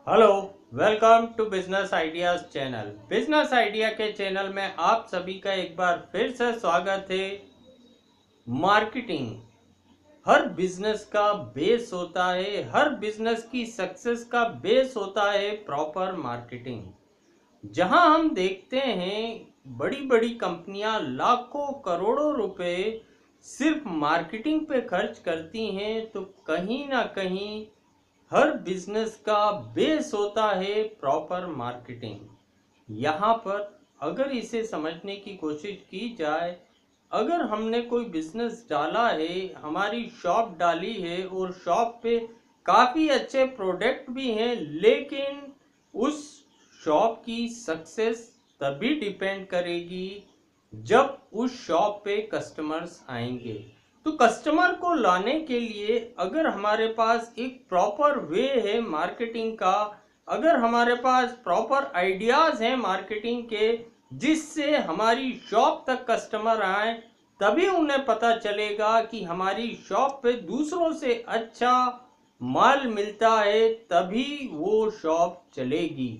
Hello, welcome to business ideas channel. Business idea के channel में आप सभी का एक बार फिर से स्वागत है। मार्केटिंग हर बिजनेस का बेस होता है, हर बिजनेस की सक्सेस का बेस होता है प्रॉपर मार्केटिंग। जहां हम देखते हैं बड़ी बड़ी कंपनियां लाखों करोड़ों रुपए सिर्फ मार्केटिंग पे खर्च करती हैं, तो कहीं ना कहीं हर बिजनेस का बेस होता है प्रॉपर मार्केटिंग। यहाँ पर अगर इसे समझने की कोशिश की जाए, अगर हमने कोई बिजनेस डाला है, हमारी शॉप डाली है और शॉप पे काफ़ी अच्छे प्रोडक्ट भी हैं, लेकिन उस शॉप की सक्सेस तभी डिपेंड करेगी जब उस शॉप पे कस्टमर्स आएंगे। तो कस्टमर को लाने के लिए अगर हमारे पास एक प्रॉपर वे है मार्केटिंग का, अगर हमारे पास प्रॉपर आइडियाज हैं मार्केटिंग के जिससे हमारी शॉप तक कस्टमर आए, तभी उन्हें पता चलेगा कि हमारी शॉप पे दूसरों से अच्छा माल मिलता है, तभी वो शॉप चलेगी।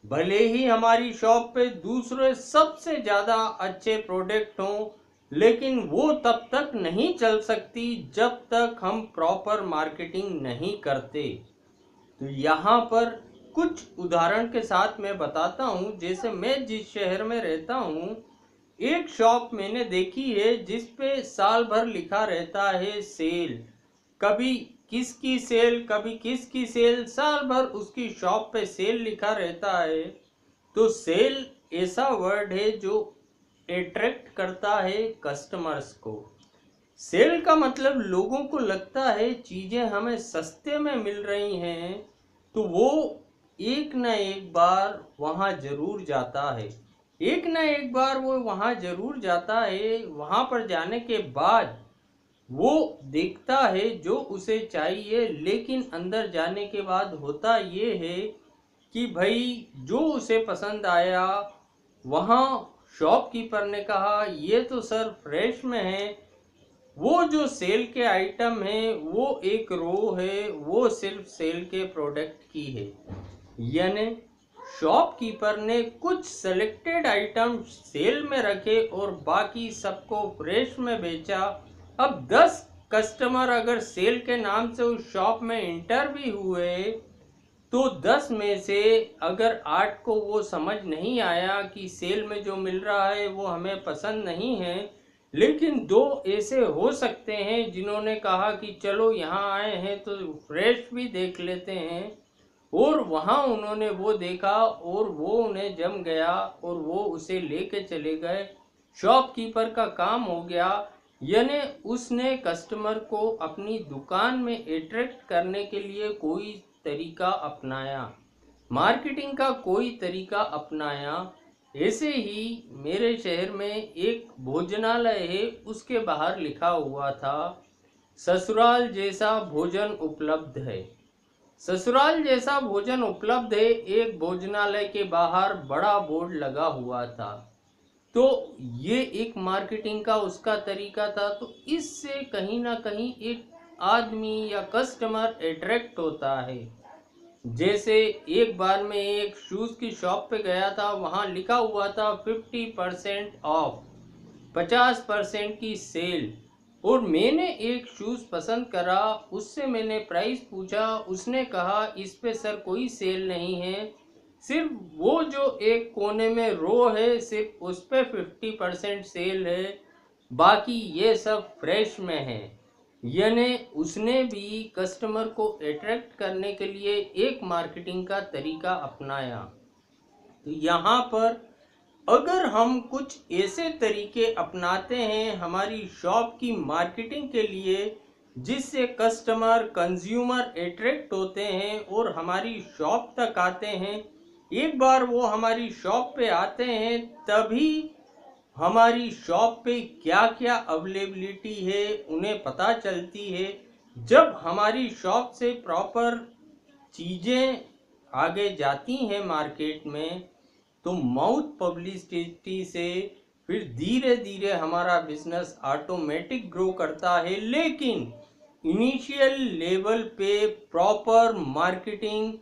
भले ही हमारी शॉप पे दूसरे सबसे ज़्यादा अच्छे प्रोडक्ट हों, लेकिन वो तब तक नहीं चल सकती जब तक हम प्रॉपर मार्केटिंग नहीं करते। तो यहाँ पर कुछ उदाहरण के साथ मैं बताता हूँ। जैसे मैं जिस शहर में रहता हूँ, एक शॉप मैंने देखी है जिस पे साल भर लिखा रहता है सेल। कभी किसकी सेल, कभी किसकी सेल, साल भर उसकी शॉप पे सेल लिखा रहता है। तो सेल ऐसा वर्ड है जो अट्रैक्ट करता है कस्टमर्स को। सेल का मतलब लोगों को लगता है चीज़ें हमें सस्ते में मिल रही हैं, तो वो एक न एक बार वहाँ ज़रूर जाता है। एक न एक बार वो वहाँ ज़रूर जाता है। वहाँ पर जाने के बाद वो देखता है जो उसे चाहिए, लेकिन अंदर जाने के बाद होता ये है कि भाई जो उसे पसंद आया, वहाँ शॉपकीपर ने कहा ये तो सर फ्रेश में है, वो जो सेल के आइटम है वो एक रो है, वो सिर्फ सेल के प्रोडक्ट की है। यानी शॉपकीपर ने कुछ सेलेक्टेड आइटम सेल में रखे और बाकी सबको फ्रेश में बेचा। अब 10 कस्टमर अगर सेल के नाम से उस शॉप में इंटर भी हुए, तो 10 में से अगर 8 को वो समझ नहीं आया कि सेल में जो मिल रहा है वो हमें पसंद नहीं है, लेकिन 2 ऐसे हो सकते हैं जिन्होंने कहा कि चलो यहाँ आए हैं तो फ्रेश भी देख लेते हैं, और वहाँ उन्होंने वो देखा और वो उन्हें जम गया और वो उसे लेके चले गए। शॉपकीपर का काम हो गया। यानी उसने कस्टमर को अपनी दुकान में अट्रैक्ट करने के लिए कोई तरीका अपनाया, मार्केटिंग का कोई तरीका अपनाया। ऐसे ही मेरे शहर में एक भोजनालय है, उसके बाहर लिखा हुआ था ससुराल जैसा भोजन उपलब्ध है। ससुराल जैसा भोजन उपलब्ध है, एक भोजनालय के बाहर बड़ा बोर्ड लगा हुआ था। तो ये एक मार्केटिंग का उसका तरीका था। तो इससे कहीं ना कहीं एक आदमी या कस्टमर अट्रैक्ट होता है। जैसे एक बार मैं एक शूज़ की शॉप पे गया था, वहाँ लिखा हुआ था 50% ऑफ, 50% की सेल। और मैंने एक शूज़ पसंद करा, उससे मैंने प्राइस पूछा, उसने कहा इस पे सर कोई सेल नहीं है, सिर्फ वो जो एक कोने में रो है सिर्फ उस पे 50% सेल है, बाकी ये सब फ्रेश में है। यानी उसने भी कस्टमर को अट्रैक्ट करने के लिए एक मार्केटिंग का तरीका अपनाया। तो यहाँ पर अगर हम कुछ ऐसे तरीके अपनाते हैं हमारी शॉप की मार्केटिंग के लिए, जिससे कस्टमर कंज्यूमर अट्रैक्ट होते हैं और हमारी शॉप तक आते हैं, एक बार वो हमारी शॉप पे आते हैं, तभी हमारी शॉप पे क्या क्या अवेलेबिलिटी है उन्हें पता चलती है। जब हमारी शॉप से प्रॉपर चीज़ें आगे जाती हैं मार्केट में, तो माउथ पब्लिसिटी से फिर धीरे धीरे हमारा बिजनेस ऑटोमेटिक ग्रो करता है। लेकिन इनिशियल लेवल पे प्रॉपर मार्केटिंग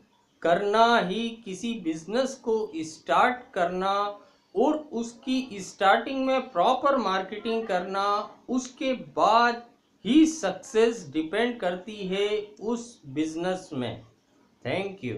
करना ही, किसी बिजनेस को स्टार्ट करना और उसकी स्टार्टिंग में प्रॉपर मार्केटिंग करना, उसके बाद ही सक्सेस डिपेंड करती है उस बिजनेस में। Thank you.